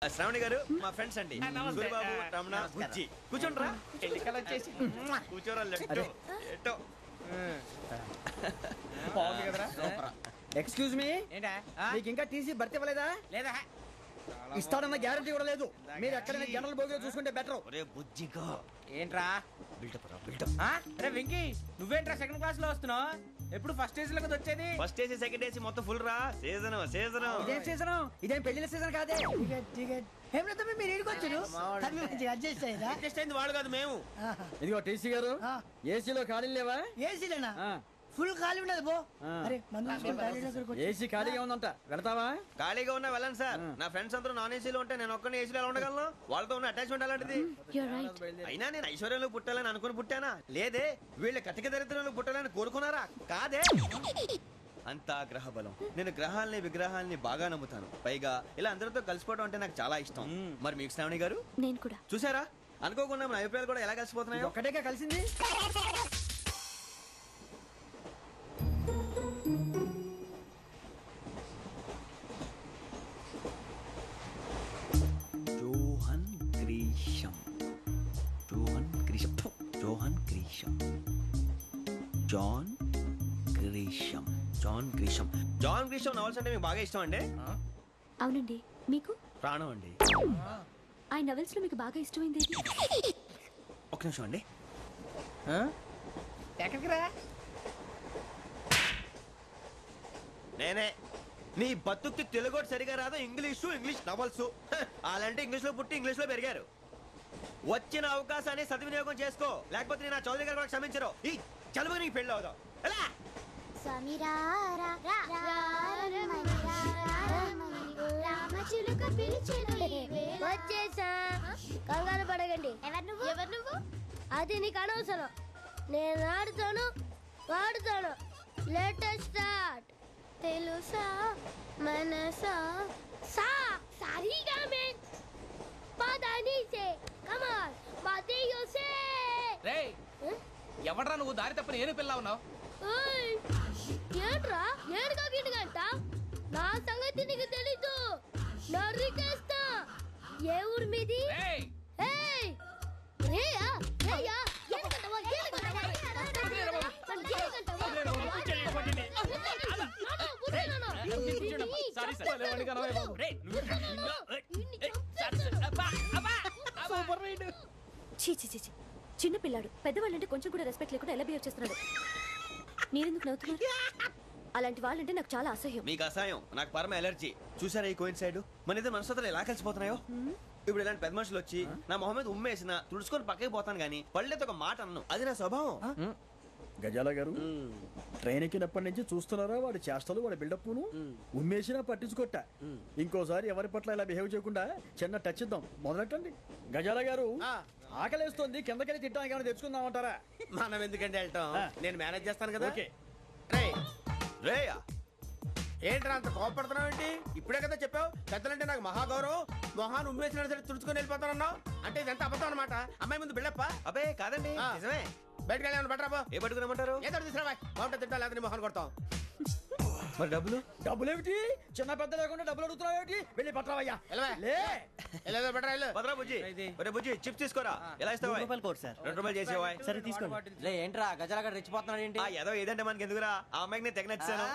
శ్రావణి గారు మా ఫ్రెండ్స్ అండి. సూరిబాబు, రమణ, బుజ్జి. కూర్చోండిరా. కూర్చోరా. ఎక్స్క్యూజ్ మీ, మీకు ఇంకా టీసీ భర్తీ ఇవ్వలేదా? లేదా ఇస్తాడన్న గ్యారంటీ కూడా లేదు. మీరు ఎక్కడైనా జనరల్ బోగిలో చూసుకుంటే బెటర్. ఒరే బుజ్జిగా ఏంట్రా రే వెంకీ, నువ్వేంట్రా సెకండ్ క్లాస్ లో వస్తున్నావు? ఎప్పుడు ఫస్ట్ ఏసీ లో వచ్చేది? ఫస్ట్ ఏసీ సెకండ్ ఏసీ మొత్తం ఫుల్ రా. సీజన్ ఇదేం సీజన్? ఇదేం పెళ్లిన సీజన్ కాదే. మీరు ఏడుకొచ్చారు అడ్జస్ట్ అయ్యారా? అడ్జస్ట్ అయింది వాళ్ళు కాదు, మేము. ఇదిగో టీసీ గారు, ఏసీలో ఖాళీ లేవా? ఏసీలేనా? ఫుల్ ఖాళీ ఉండదు బో. అరే ఏసీ ఖాళీగా ఉందంట, వెళ్తావా? ఖాళీగా ఉన్నా వెళ్ళండి సార్. నా ఫ్రెండ్స్ అందరూ నాన్ ఏసీలో ఉంటే నేను ఒక్కనే ఏసీలో ఎలా ఉండగలను? వాళ్ళతో ఉన్న అటాచ్మెంట్ అలాంటిది. అయినా నేను ఐశ్వర్యంలో పుట్టాలని అనుకుని పుట్టానా? లేదే. వీళ్ళ కటిక దరిద్రంలో పుట్టాలని కోరుకున్నారా? కాదే. అంతా గ్రహ బలం. నేను గ్రహాలని విగ్రహాలని బాగా నమ్ముతాను. పైగా ఇలా అందరితో కలిసిపోవడం అంటే నాకు చాలా ఇష్టం. మరి మీకు శ్రావణి గారు? నేను కూడా. చూసారా, అనుకోకుండా మన అభిప్రాయాలు కూడా ఎలా కలిసిపోతున్నాయి. ఒక్కటేగా కలిసింది. జాన్ గ్రీషం నవల్స్ అంటే మీకు బాగా ఇష్టం అండి? అవునండి. మీకు? ప్రాణం అండి. ఆ నవల్స్ లో మీకు బాగా ఇష్టమైంది? ఒక నిమిషం అండి. ఎక్కడికి రా? నేనే. నీ బతుక్కి తెలుగు సరిగా రాదు, ఇంగ్లీష్ నవల్స్. అలాంటి ఇంగ్లీష్ లో పుట్టి ఇంగ్లీష్ లో పెరిగారు. వచ్చిన అవకాశాన్ని సద్వినియోగం చేసుకో, లేకపోతే నేను నా చౌదరి గారు కూడా క్షమించరు. ఈ చలువు నీకు పెళ్ళి అవుదాం. ఎలా వచ్చేసా, కంగారు పడకండి. ఎవరు నువ్వు? అది నీకు అనవసరం. నేను ఆడుతాను, వాడుతాను. Latest start. తెలుసా మనసా సా సారీగా మే పదని సే కమాన్ మదియో సే. రేయ్, ఎవడ్రా నువ్వు? దారి తప్పని ఏను పిల్ల ఉన్నావు? ఏంట్రా ఏడుగా గిట్టుగంట? నా సంగతి నీకు తెలీదు. నరికేస్తా. ఏ ఊరు మీది? చిన్న పిల్లాడు. పెద్దవాళ్ళంటే కొంచెం కూడా రెస్పెక్ట్ లేకుండా ఎలా బిహేవ్ చేస్తున్నాడు? మీరెందుకు నవ్వుతున్నారు? అలాంటి వాళ్ళంటే నాకు చాలా అసహ్యం. మీకు అసహ్యం, నాకు పరమ ఎలర్జీ. చూసారా ఈ కోయిన్సైడ్? మన ఇద్దరు మనసులు ఎలా కలిసిపోతున్నాయో. ఇప్పుడు ఇలాంటి పెద్ద మనుషులు వచ్చి నా మొహం మీద ఉమ్మేసిన తుడుచుకొని పక్కకి పోతాను గానీ పళ్ళేతో ఒక మాట అన్ను. అది నా స్వభావం. గజాల గారు, ట్రైన్ ఎక్కినప్పటి నుంచి చూస్తున్నారా వాడి చేష్టలు, వాడి బిల్డప్ను? ఉమ్మేసినా పట్టించుకోట. ఇంకోసారి ఎవరి పట్ల ఇలా బిహేవ్ చేయకుండా చిన్న టచ్ ఇద్దాం. మొదలెట్టండి. గజాల గారు, ఆకలేస్తుంది, కిందకెళ్ళి తిట్టానికి ఏమైనా తెచ్చుకుందామంటారా? మనం ఎందుకంటే వెళ్తాం, నేను మేనేజ్ చేస్తాను కదా. ఓకే. రేయా, ఏంట్రా అంత కోపడుతున్నావు ఏంటి? ఇప్పుడే కదా చెప్పావు పెద్దలంటే నాకు మహాగౌరవం, మొహాన్ని ఉమ్మేసిన సరే తుడుచుకొని వెళ్ళిపోతానన్నావు. అంటే ఇదంతా అబద్ధం అనమాట. అమ్మాయి ముందు బిల్డప్ప? అబ్బే కాదండి, నిజమే. బయటకు వెళ్ళామని బట్రాబో. ఏ పట్టుకురమ్మంటారు? ఏదో తీసుకురా. బాగుంటుంది తింటా, లేదా మొహాన్ని కొడతాం. మరి డబ్బులు ఏమిటి? చిన్న పెద్ద లేకుండా డబ్బులు అడుగుతున్నావు ఏమిటి? వెళ్ళి పట్టరావయ్యా. బుజ్జి చిప్స్ తీసుకోరా. ఎలా ఇస్తావా? ₹2 చేసేవా? సరే తీసుకోండి. ఏంట్రా గజాల రెచ్చిపోతున్నాడు ఏంటి? ఏదో ఏదంటే మనకి ఎందుకురా, ఆ అమ్మాయికి నేను తెగ నచ్చాను.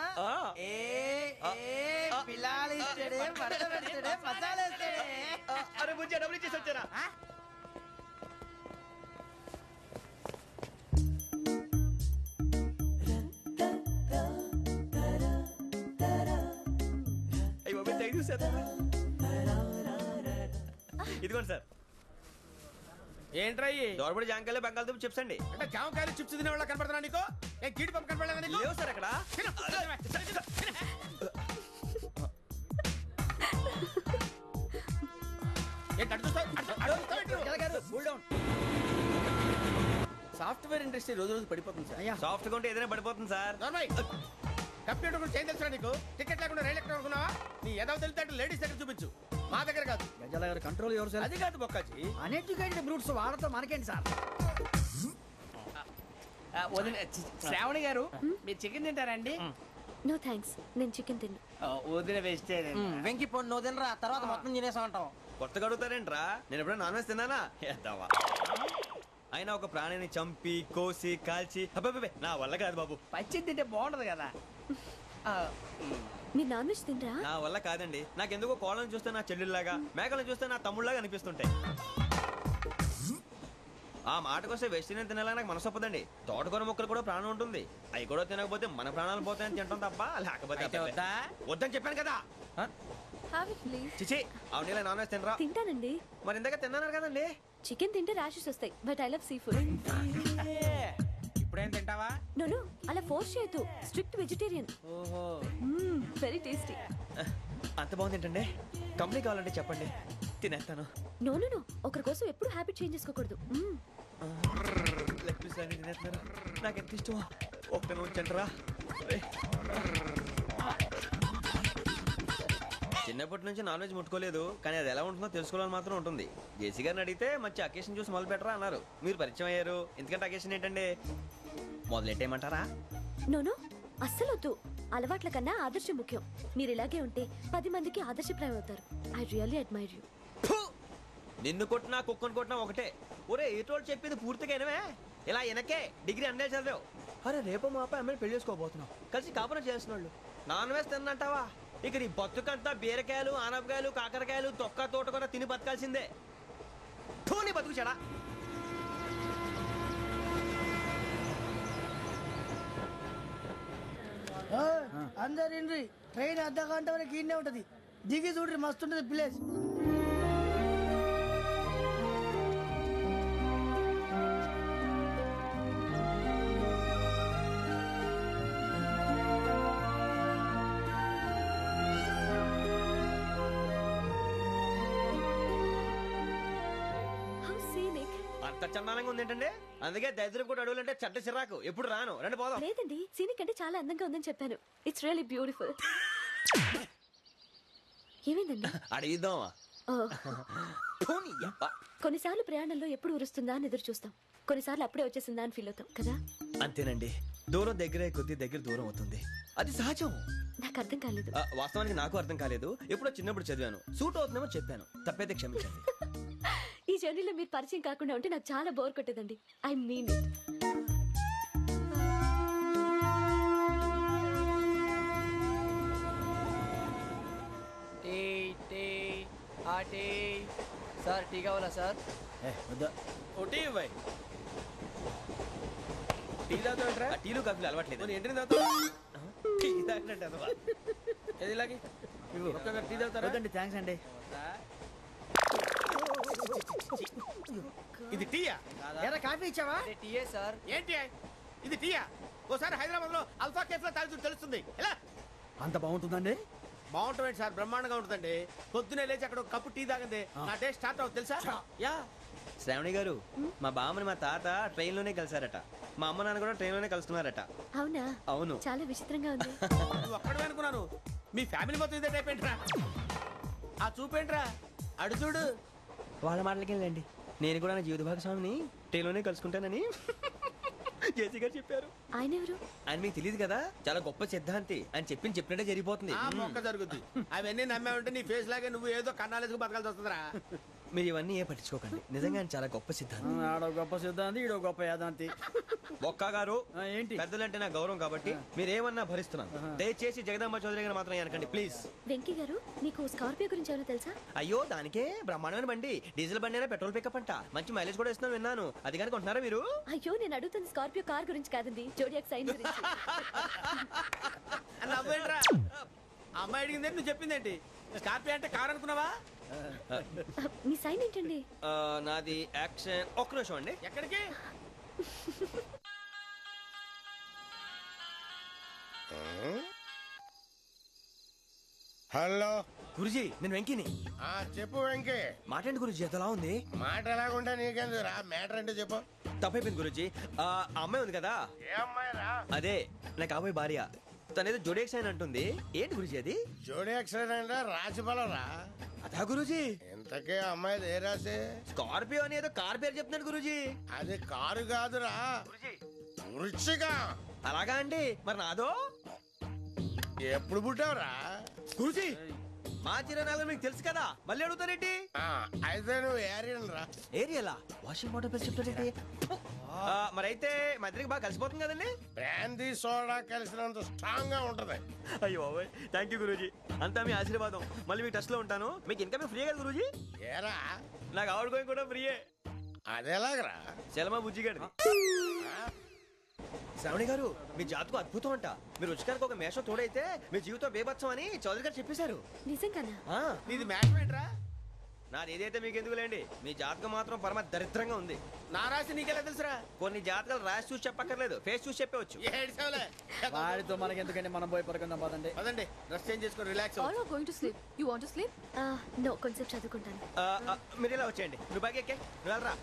అరే బుజ్జి, డబ్బులు ఇచ్చేసి వచ్చారా? ఇదిగోండి సార్. ఏంట్రా దోరబడి జామకాయలు బంగాళదుంప చిప్స్ అండి. అంటే జామకాయలు చిప్స్ తినే వాళ్ళ కనపడుతున్నా నీకు? జీడి పంపు కనపడలేదా నీకు? లేవు సార్ అక్కడ. సాఫ్ట్వేర్ ఇండస్ట్రీ రోజు రోజు పడిపోతుంది సార్. సాఫ్ట్ గా ఉంటే ఏదైనా పడిపోతుంది సార్. కంప్యూటర్ గురించి ఏం తెలుసా నీకు? టికెట్ లేకుండా రైలు ఎక్కడ అనుకున్నావా? నీ ఏదో తెలితే లేడీస్ దగ్గర చూపించు, మా దగ్గర కాదు. గజాల గారు కంట్రోల్ ఎవరు సార్? అది కాదు బొక్కాజీ, అన్ఎడ్యుకేటెడ్ బ్రూట్స్ వాడతో మనకేంటి సార్? శ్రావణి గారు, మీరు చికెన్ తింటారండి? నో థ్యాంక్స్, నేను చికెన్ తిన్నా. వదిన వేస్తే వెంకి పొన్ను నువ్వు తినరా, తర్వాత మొత్తం తినేసా ఉంటావు. కొత్తగా అడుగుతారేంట్రా? నేను ఎప్పుడైనా నాన్ వెజ్ తిన్నానా? ఎద్దావా. అయినా ఒక ప్రాణిని చంపి కోసి కాల్చి అబ్బబ్బే నా వల్ల కాదు బాబు. పచ్చి తింటే బాగుంటది కదా. మీరు నాన్ వెజ్ తినరా? నా వల్ల కాదండి. నాకెందుకో కోళ్ళని చూస్తే నా చెల్లెళ్ళలాగా, మేకలను చూస్తే నా తమ్ముళ్ళలాగా అనిపిస్తుంటాయి. ఆ మాటకొస్తే వెస్టిరియన్ తినాలని నాకు మనసు ఒప్పదండి. తోటకూర మొక్కలు కూడా ప్రాణం ఉంటుంది. అవి కూడా తినకపోతే మన ప్రాణాలు పోతాయని తింటాం తప్ప లేకపోతే వద్దని చెప్పాను కదా. చిచి అవునీ నాన్ వెజ్ తినరా? తింటానండి. మరి ఇందాక తిన్నాను కదండి. చికెన్ తింటే ర్యాషెస్ వస్తాయి, but I love sea food. ఇప్పుడేం తింటావా? నో అలా ఫోర్స్ చేయొద్దు. Strict vegetarian. ఓహో, వెరీ టేస్టీ. అంత బాగుంది ఏంటండి? కంప్లీట్ కావాలంటే చెప్పండి, తినేస్తాను. నో ఒకరి కోసం ఎప్పుడు హ్యాబిట్ చేంజ్ చేసుకోకూడదు. లెగ్ పీస్ అన్ని తినేస్తున్నారు. నాకు ఎంత ఇష్టం. ఒక్క ఉంచండిరా. చిన్నప్పటి నుంచి నాన్ వెజ్ ముట్టుకోలేదు, కానీ అది ఎలా ఉంటుందో తెలుసుకోవాలని మాత్రం ఉంటుంది. జేసీ గారిని అడిగితే మంచి అకేషన్ చూసి మొదలు పెట్టరా అన్నారు. మీరు పరిచయం అయ్యారు, ఎందుకంటే అకేషన్ ఏంటండి? మొదలెట్టేయమంటారా? నో అస్సలు వద్దు. అలవాట్ల కన్నా ఆదర్శం ముఖ్యం. మీరు ఇలాగే ఉంటే 10 మందికి ఆదర్శప్రాయం అవుతారు. I really admire you. నిన్ను కొట్టినా కుక్కను కొట్టినా ఒకటే. ఒరే ఏటోళ్ళు చెప్పింది పూర్తిగా వినవే. ఇలా వెనకే డిగ్రీ అన్నే చదివావు. అరే రేపు మా అబ్బాయి అమ్మాయిని పెళ్లి చేసుకోబోతున్నావు, కలిసి కాపురం చేసిన వాళ్ళు నాన్ వెజ్ తిన్నంటావా? ఇక నీ బతుకంతా బీరకాయలు, ఆనపకాయలు, కాకరకాయలు, తొక్క తోట కూడా తిని బతకాల్సిందే. నీ బతుకు చెడా. అందరు ఇండ్రి, ట్రైన్ అర్ధ గంట వరకు ఇన్నే ఉంటది. దిగి చూడ్రి, మస్తు ఉంటది ప్లేస్. అంత చందానంగా ఉంది ఏంటండి? అందుకే దరిద్రం కూడా అడవులంటే చెడ్డ చిరాకు. ఎప్పుడు రాను, రండి పోదాం. లేదండి, సీనిక్ అంటే చాలా అందంగా ఉందని చెప్పాను. It's really beautiful. ఏమైందండి? అడిగిద్దామా? కొన్నిసార్లు ప్రయాణంలో ఎప్పుడు ఉరుస్తుందా అని ఎదురు చూస్తాం, కొన్నిసార్లు అప్పుడే వచ్చేసిందా అని ఫీల్ అవుతాం కదా. అంతేనండి, దూరం దగ్గర కొద్ది దగ్గర దూరం అవుతుంది, అది సహజం. నాకు అర్థం కాలేదు. వాస్తవానికి నాకు అర్థం కాలేదు. ఎప్పుడో చిన్నప్పుడు చదివాను, సూట్ అవుతుందేమో చెప్పాను, తప్పైతే క్షమించండి. ఈ జర్నీలో మీరు పరిచయం కాకుండా ఉంటే నాకు చాలా బోర్ కొట్టేదండి. I mean it. Sir tea కావాలా సార్? ఒకటి ఇవ్వాలి. టీ తాగుతాంట్రా? టీలు కాఫీలు అలవాట్లేదు. ఏంటి తాగుతావు? టీ తాగినట్టు అదవా. ఏది ఇలాగే ఒక్క టీ తాగుతారా? థ్యాంక్స్ అండి. ఇది టీయా? ఎరా కాఫీ ఇచ్చావా? టీయే సార్. ఏంటి ఇది టీయా? ఓసారి హైదరాబాద్ లో అల్ఫా కేఫ్ లో తాగుతూ తెలుస్తుంది. ఎలా అంత బాగుంటుందండి? బాగుంటుంది సార్, బ్రహ్మాండంగా ఉంటుందండి. పొద్దునే లేచి అక్కడ ఒక కప్పు టీ తాగండి, నా డే స్టార్ట్ అవుతుంది తెలుసా? యా. శ్రావణి గారు, మా బామ్మని మా తాత ట్రైన్ లోనే కలిసారట, మా అమ్మ నాన్న కూడా ట్రైన్ లోనే కలుస్తున్నారట. అవునా? అవును. చాలా విచిత్రంగా ఉంది. నువ్వు ఒక్కడే అనుకున్నాను, మీ ఫ్యామిలీ మొత్తం ఇదే టైప్ ఏంట్రా? ఆ చూపేంట్రా, అడు చూడు. వాళ్ళ మాటలకి వెళ్ళండి, నేను కూడా నా జీవిత భాగస్వామిని ట్రైన్ లోనే కలుసుకుంటానని జేసీ గారు చెప్పారు. ఆయన ఎవరు? ఆయన మీకు తెలియదు కదా, చాలా గొప్ప సిద్ధాంతి. అని చెప్పినట్టే జరిగిపోతుంది. ఆ మొక్క జరుగుద్ది. అవన్నీ నమ్మే ఉంటే నీ ఫేస్ లాగే నువ్వు ఏదో కన్నాలేసుకు బతకాల్సి వస్తుందిరా. మీరు ఇవన్నీ ఏ పట్టించుకోకండి, నిజంగా ఆయన చాలా గొప్ప సిద్ధాంతి. ఆడో గొప్ప సిద్ధాంతి, ఈడో గొప్ప యాదాంతి. ఒక్క గారు ఏంటి? పెద్దలంటే నా గౌరవం కాబట్టి మీరేమన్నా భరిస్తున్నాను. దయచేసి జగదాంబ చౌదరి గారు మాత్రం అనకండి ప్లీజ్. వెంకీ గారు, మీకు స్కార్పియో గురించి ఏమైనా తెలుసా? అయ్యో దానికే బ్రహ్మాండమైన బండి, డీజిల్ బండి అయినా పెట్రోల్ పికప్ అంట, మంచి మైలేజ్ కూడా ఇస్తున్నాను విన్నాను. అది కనుక కొంటున్నారా మీరు? అయ్యో నేను అడుగుతుంది స్కార్పియో కార్ గురించి కాదండి, జోడియాక్ సైన్ గురించి. నవ్వేంట్రా? అమ్మాయి అడిగింది నువ్వు చెప్పిందేంటి? స్కార్పియో అంటే కార్ అనుకున్నావా? మీ సైన్ ఏంటండి? నాది యాక్షన్. ఒక్క నిమిషం అండి. ఎక్కడికి? హలో గురుజీ, నేను వెంకీని. చెప్పు వెంకీ. మాటండి గురుజీ, ఎంతలా ఉంది? మాట ఎలాగుంటా నీకెందుకు రా, మ్యాటర్ అంటే చెప్పు. తప్పైపోయింది గురుజీ. ఆ అమ్మాయి ఉంది కదా, ఏ అమ్మాయి రా? అదే నా కాబోయే భార్య. తనేదో జోడేక్స్ అని అంటుంది. ఏంటి గురుజీ అది? జోడి యాక్సిడెంట్ రాసి రా. అదా గురుజీ? ఇంతకే అమ్మాయి ఏ రాసి? స్కార్పియో అని ఏదో కార్ పేరు చెప్తున్నాడు గురుజీ. అది కారు కాదురా, వృచ్చిక. అలాగా అండి, మరి నాదో? ఎప్పుడు పుట్టావురా? గురుజీ మా చిరునాలు మీకు తెలుసు కదా మళ్ళీ అడుగుతారేంటి అయితే నువ్వు ఏరియన్ రా. ఏరియాలా వాషింగ్ వాటర్ పేరు చెప్తారేంటి మరైతే మా ఇద్దరికి బాగా కలిసిపోతుంది కదండి. బ్రాందీ సోడా కలిసినంత స్ట్రాంగ్ గా ఉంటది. అయ్యో థ్యాంక్ యూ గురూజీ, అంతా మీ ఆశీర్వాదం. మళ్ళీ మీ టచ్ లో ఉంటాను. మీకు ఇంకా ఫ్రీ కదా గురూజీ? ఏరా నాకు ఆవిడ గోయింగ్ కూడా ఫ్రీయే. అదేలాగరా? చలమా బుజ్జి గారిది. శ్రావణి గారు మీ జాతకు అద్భుతం అంట. మీరు రుచికారికి ఒక మేషం తోడైతే మీ జీవితం బేబత్సం అని చౌదరి గారు చెప్పేశారు. నిజంగానా? నీది మ్యాచ్ ఏంట్రా? నాది ఏదైతే మీకు ఎందుకులేండి, మీ జాతకం మాత్రం పరమ దరిద్రంగా ఉంది. నా రాసి నీకెలా తెలుసురా? కొన్ని జాతకాలు రాసి చూసి చెప్పక్కర్లేదు, ఫేస్ చూసి చెప్పవచ్చు. ఏడ్చావులే. వాడితో మనకి ఎందుకంటే మనం పోయి పడుకుందాం పదండి. పదండి, డ్రెస్ చేంజ్ చేసుకొని relax All are going to sleep. You want to sleep? No, కొంచెం చదువుకుంటాను. మీరు ఇలా వచ్చేయండి. నువ్వు బాగా ఎక్కే నువ్వు వెళ్ళరా.